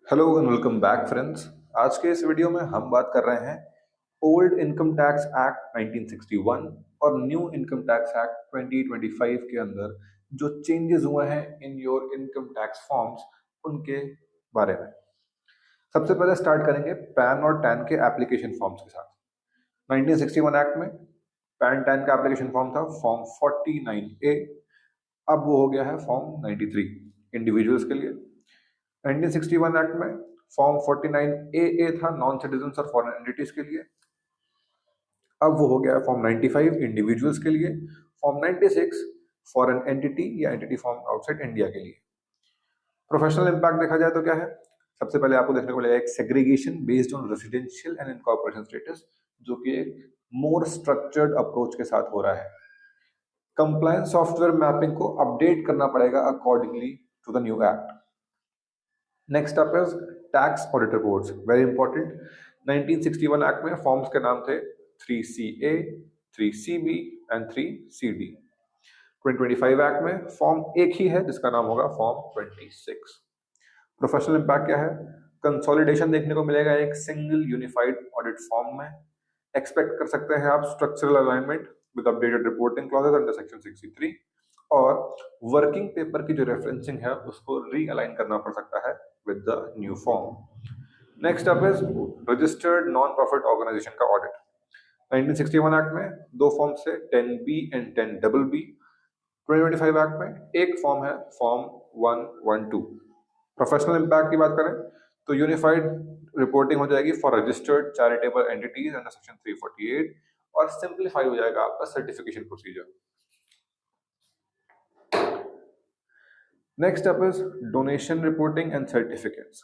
Hello and welcome back friends. आज के इस वीडियो में हम बात कर रहे हैं ओल्ड इनकम टैक्स एक्ट 1961 और न्यू इनकम टैक्स एक्ट 2025 के अंदर जो चेंजेस हुए हैं in your income tax forms उनके बारे में। सबसे पहले स्टार्ट करेंगे पैन और टैन के एप्लीकेशन फॉर्म्स के साथ। 1961 एक्ट में पैन टैन का एप्लीकेशन फॉर्म था फॉर्म 49A, अब वो हो गया है फॉर्म 93 इंडिविजुअल्स के लिए। 1961 एक्ट में फॉर्म 49AA था नॉन सिटीजन और फॉरेन एंटिटीज के लिए, अब वो हो गया फॉर्म 95 इंडिविजुअल्स के लिए। फॉर्म 96 फॉरेन एंटिटी या एंटिटी फॉर्म आउटसाइड इंडिया के लिए। प्रोफेशनल इंपैक्ट देखा जाए तो क्या है, सबसे पहले आपको देखने को मिलेगा एक segregation based on residential and incorporation status, जो कि एक मोर स्ट्रक्चर्ड अप्रोच के साथ हो रहा है। कंप्लायंस सॉफ्टवेयर मैपिंग को अपडेट करना पड़ेगा accordingly to the new act. Next up is tax auditor boards, very important. 1961 act में फॉर्म्स के नाम थे 3CA, 3CB and 3CD। 2025 act में फॉर्म एक ही है जिसका नाम होगा फॉर्म 26। प्रोफेशनल इम्पैक्ट क्या है, कंसोलिडेशन देखने को मिलेगा एक सिंगल यूनिफाइड ऑडिट फॉर्म में। एक्सपेक्ट कर सकते हैं आप structural alignment with updated reporting clauses under section 63, और वर्किंग पेपर की जो रेफरेंसिंग है उसको रीअलाइन करना पड़ सकता है with the new form. Next up is registered non profit organisation का ऑडिट। 1961 एक्ट में दो फॉर्म से 10B एंड 10BB। 2025 एक्ट में एक फॉर्म है फॉर्म 112। प्रोफेशनल इम्पैक्ट की बात करें तो यूनिफाइड रिपोर्टिंग हो जाएगी for registered charitable entities under section 348, और सिंप्लीफाई हो जाएगा आपका certification procedure. Next up is donation reporting and certificates.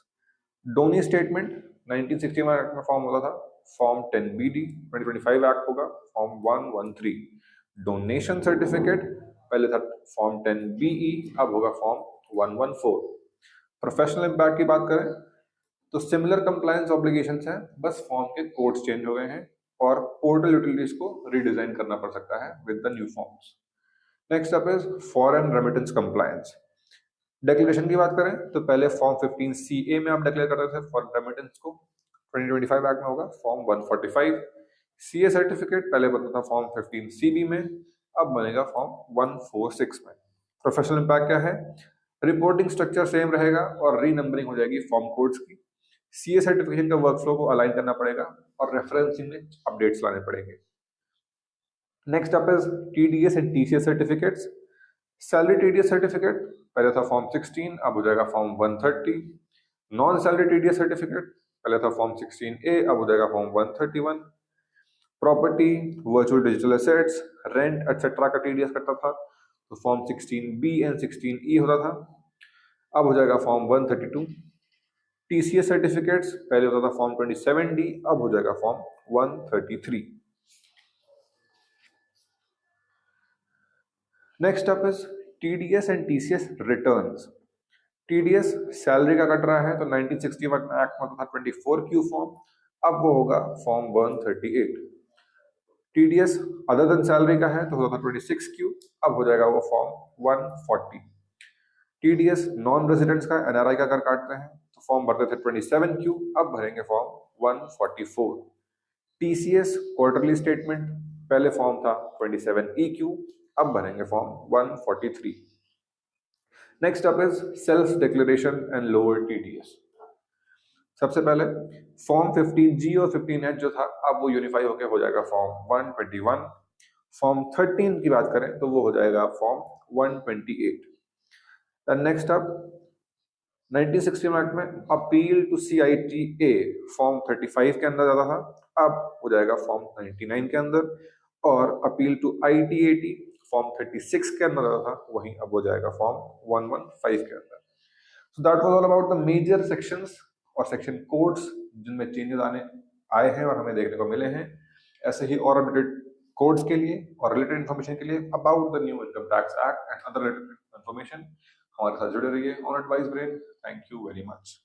Donee statement 1961 act में फॉर्म होता था फॉर्म 10BD। 2025 एक्ट होगा फॉर्म 113। डोनेशन सर्टिफिकेट पहले था फॉर्म 10BE, अब होगा फॉर्म 114। प्रोफेशनल इम्पैक्ट की बात करें तो सिमिलर कंप्लायंस ऑब्लिगेशंस हैं, बस फॉर्म के कोड्स चेंज हो गए हैं और पोर्टल यूटिलिटीज को रीडिजाइन करना पड़ सकता है with the new forms. Next up is foreign remittance compliance. Declaration की बात करें तो पहले फॉर्म 15CA में आप डिक्लेयर करते थे फॉरेन रेमिटेंस को, 2025 एक्ट में होगा फॉर्म 145। CA सर्टिफिकेट पहले बनता था फॉर्म 15CB में, अब बनेगा फॉर्म 146 में। प्रोफेशनल इम्पैक्ट क्या है, रिपोर्टिंग स्ट्रक्चर सेम रहेगा और रीनंबरिंग हो जाएगी फॉर्म कोड्स की। CA सर्टिफिकेशन का वर्कफ्लो को अलाइन करना पड़ेगा और रेफरेंसिंग में अपडेट्स लाने पड़ेंगे। Next up is TDS and TCS certificates. Salary TDS certificate पहले था फॉर्म 16, अब हो जाएगा form 130। Non salary TDS certificate पहले था फॉर्म 16A, अब हो जाएगा form 131। Property, virtual digital assets, rent etcetera का TDS करता था तो फॉर्म 16B एंड 16E होता था, अब हो जाएगा फॉर्म 132। TCS सर्टिफिकेट्स पहले होता था फॉर्म 27D, अब हो जाएगा form 133। Next up is TDS and TCS returns. TDS salary का कट रहा है तो 1961 एक्ट में था 24Q फॉर्म, अब वो होगा form 138। TDS other than salary का है तो होता था 26Q, अब हो जाएगा वो फॉर्म 140। TDS नॉन रेजिडेंट्स का NRI का कर काटते हैं तो फॉर्म भरते थे 27Q, अब भरेंगे फॉर्म 144। TCS क्वार्टरली स्टेटमेंट पहले फॉर्म था 27EQ, अब भरेंगे form 143। Next up is self declaration and lower TDS। सबसे पहले फॉर्म 15G और 15H जो था अब वो यूनिफाई होकर हो जाएगा फॉर्म 121। फॉर्म 13 की बात करें तो वो हो जाएगा फॉर्म 128। नेक्स्ट अप 1960 एक्ट में अपील टू CITA फॉर्म 35 के अंदर जाता था, अब हो जाएगा फॉर्म 99 के अंदर, और अपील टू ITAT फॉर्म 36 के अंदर जाता था, वहीं अब हो जाएगा फॉर्म 115 के अंदर। So that was all about the major sections और सेक्शन कोड्स जिनमें चेंजेस आए हैं और हमें देखने को मिले हैं। ऐसे ही और अपडेटेड कोड्स के लिए और रिलेटेड इन्फॉर्मेशन के लिए about the new income tax act and other related information हमारे साथ जुड़े रहिए on advice brain. Thank you very much.